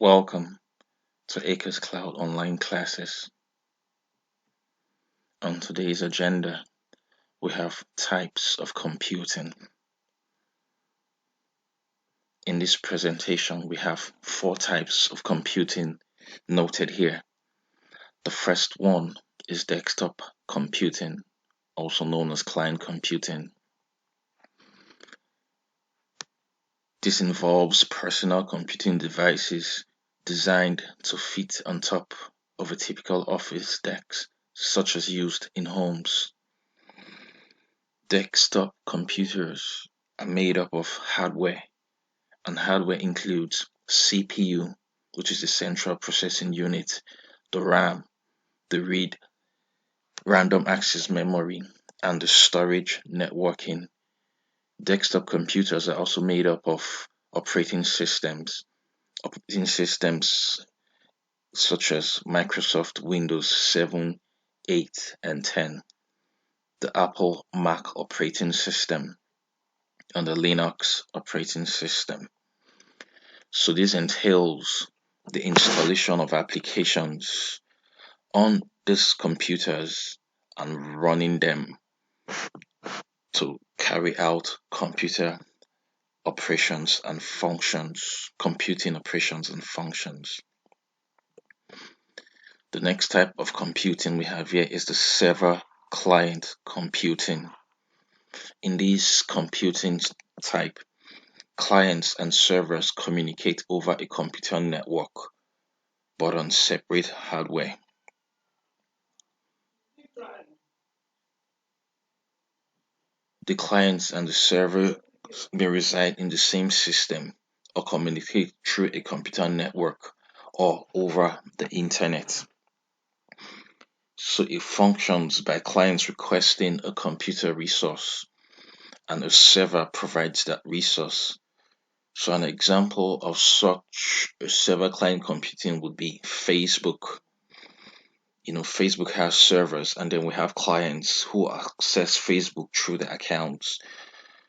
Welcome to Ekascloud online classes. On today's agenda, we have types of computing. In this presentation, we have 4 types of computing noted here. The first one is desktop computing, also known as client computing. This involves personal computing devices designed to fit on top of a typical office desk, such as used in homes. Desktop computers are made up of hardware, and hardware includes CPU, which is the central processing unit, the RAM, the read random access memory, and the storage networking. Desktop computers are also made up of operating systems such as Microsoft Windows 7, 8, and 10, the Apple Mac operating system, and the Linux operating system. So this entails the installation of applications on these computers and running them to carry out computer operations and functions, computing operations and functions. The next type of computing we have here is the server client computing. In this computing type, clients and servers communicate over a computer network, but on separate hardware. The clients and the server may reside in the same system or communicate through a computer network or over the internet. So it functions by clients requesting a computer resource and a server provides that resource. So an example of such a server client computing would be Facebook. Facebook has servers, and then we have clients who access Facebook through the accounts.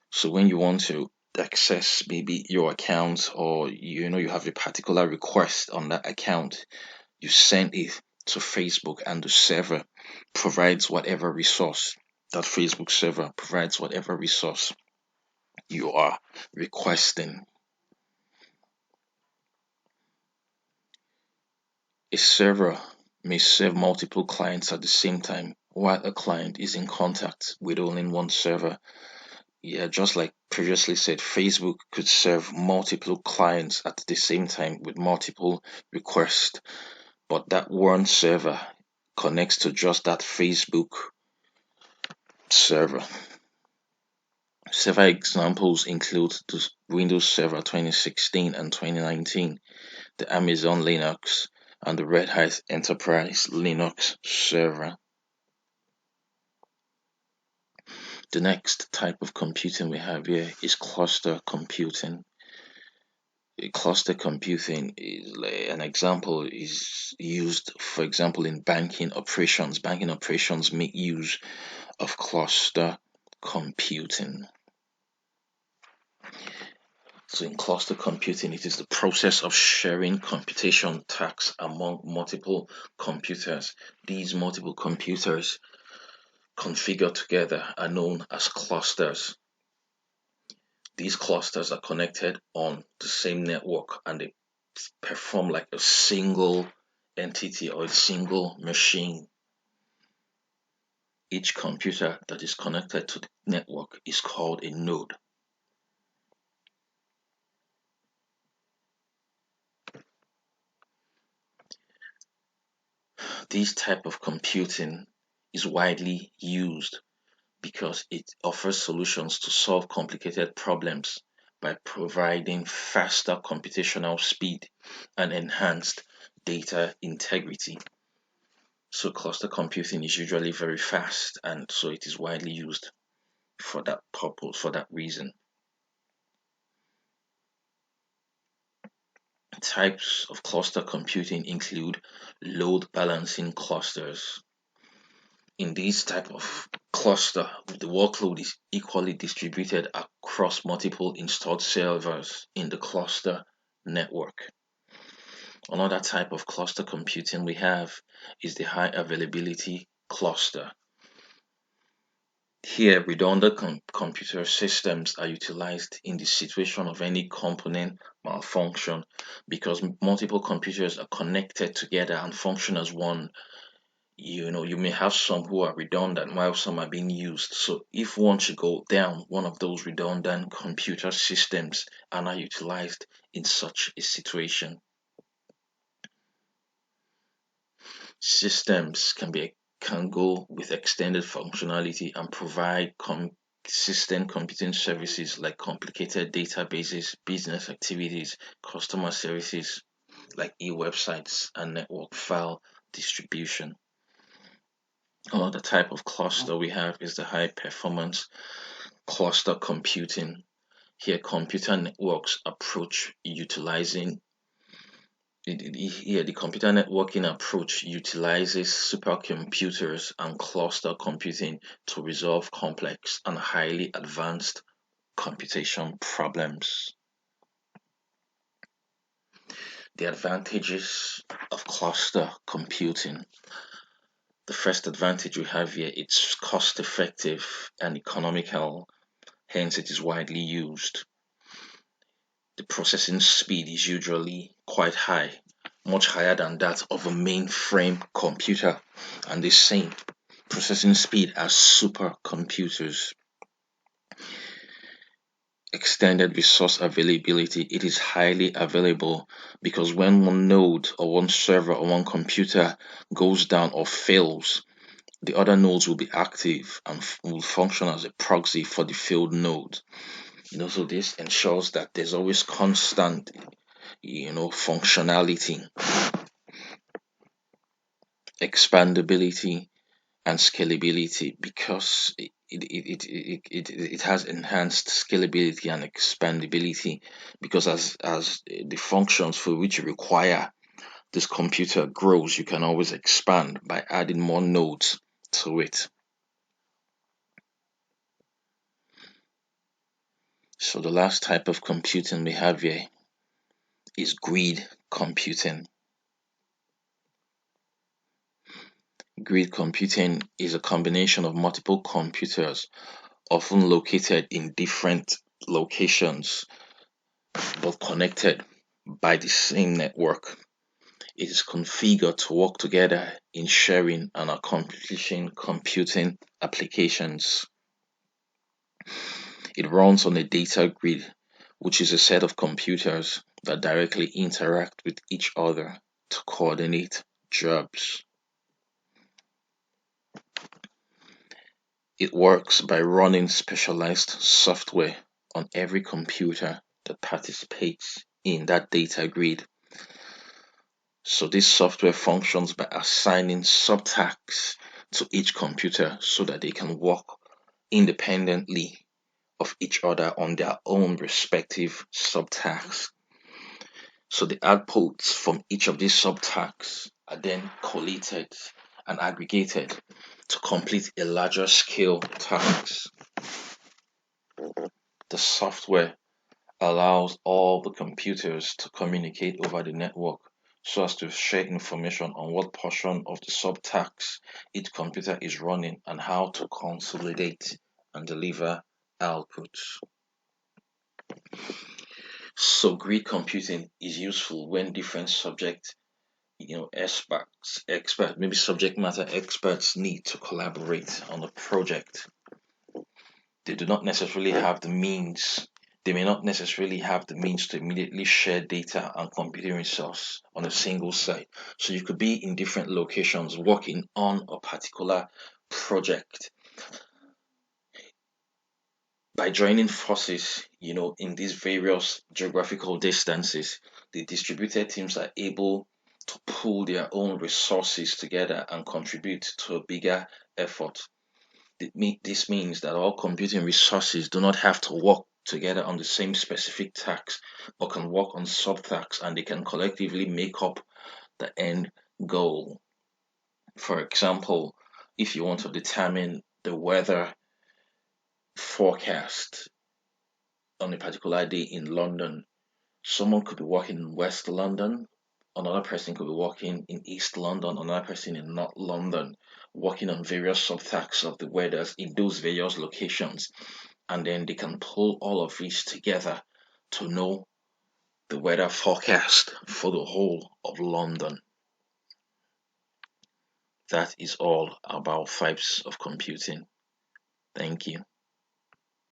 So when you want to access maybe your account, or you have a particular request on that account, you send it to Facebook, and the server provides whatever resource. That Facebook server provides whatever resource you are requesting. A server may serve multiple clients at the same time, while a client is in contact with only one server. Yeah, just like previously said, Facebook could serve multiple clients at the same time with multiple requests, but that one server connects to just that Facebook server. Several examples include the Windows Server 2016 and 2019, the Amazon Linux, and the Red Hat Enterprise Linux server. The next type of computing we have here is cluster computing. Cluster computing is an example is used, for example, in banking operations. Banking operations make use of cluster computing. So in cluster computing, it is the process of sharing computation tasks among multiple computers. These multiple computers configured together are known as clusters. These clusters are connected on the same network, and they perform like a single entity or a single machine. Each computer that is connected to the network is called a node. This type of computing is widely used because it offers solutions to solve complicated problems by providing faster computational speed and enhanced data integrity. So cluster computing is usually very fast, and so it is widely used for that purpose, for that reason. Types of cluster computing include load balancing clusters. In this type of cluster, the workload is equally distributed across multiple installed servers in the cluster network. Another type of cluster computing we have is the high availability cluster. Here, redundant computer systems are utilized in the situation of any component malfunction because multiple computers are connected together and function as one. You may have some who are redundant while some are being used. So if one should go down, one of those redundant computer systems are not utilized in such a situation. Systems can go with extended functionality and provide consistent computing services like complicated databases, business activities, customer services like e-websites, and network file distribution. Another type of cluster we have is the high performance cluster computing. Here, computer networks approach utilizing Here, the computer networking approach utilizes supercomputers and cluster computing to resolve complex and highly advanced computation problems. The advantages of cluster computing. The first advantage we have here, it's cost effective and economical, hence it is widely used. The processing speed is usually quite high, much higher than that of a mainframe computer, and the same processing speed as supercomputers. Extended resource availability. It is highly available because when one node or one server or one computer goes down or fails, the other nodes will be active and will function as a proxy for the failed node. So this ensures that there's always constant functionality, expandability, and scalability because it has enhanced scalability and expandability because as the functions for which you require this computer grows, you can always expand by adding more nodes to it. So the last type of computing we have here is grid computing. Grid computing is a combination of multiple computers, often located in different locations but connected by the same network. It is configured to work together in sharing and accomplishing computing applications. It runs on a data grid, which is a set of computers that directly interact with each other to coordinate jobs. It works by running specialized software on every computer that participates in that data grid. So this software functions by assigning subtasks to each computer so that they can work independently of each other on their own respective subtasks. So the outputs from each of these subtasks are then collated and aggregated to complete a larger scale task. The software allows all the computers to communicate over the network so as to share information on what portion of the subtasks each computer is running and how to consolidate and deliver outputs. So grid computing is useful when different maybe subject matter experts need to collaborate on a project. They do not necessarily have the means They may not necessarily have the means to immediately share data and computing resource on a single site. So you could be in different locations working on a particular project. By joining forces, in these various geographical distances, the distributed teams are able to pool their own resources together and contribute to a bigger effort. This means that all computing resources do not have to work together on the same specific task, but can work on subtasks and they can collectively make up the end goal. For example, if you want to determine the weather forecast on a particular day in London, someone could be working in West London Another person could be working in East London, another person in North London, working on various subtasks of the weathers in those various locations. And then they can pull all of these together to know the weather forecast for the whole of London. That is all about types of computing. Thank you.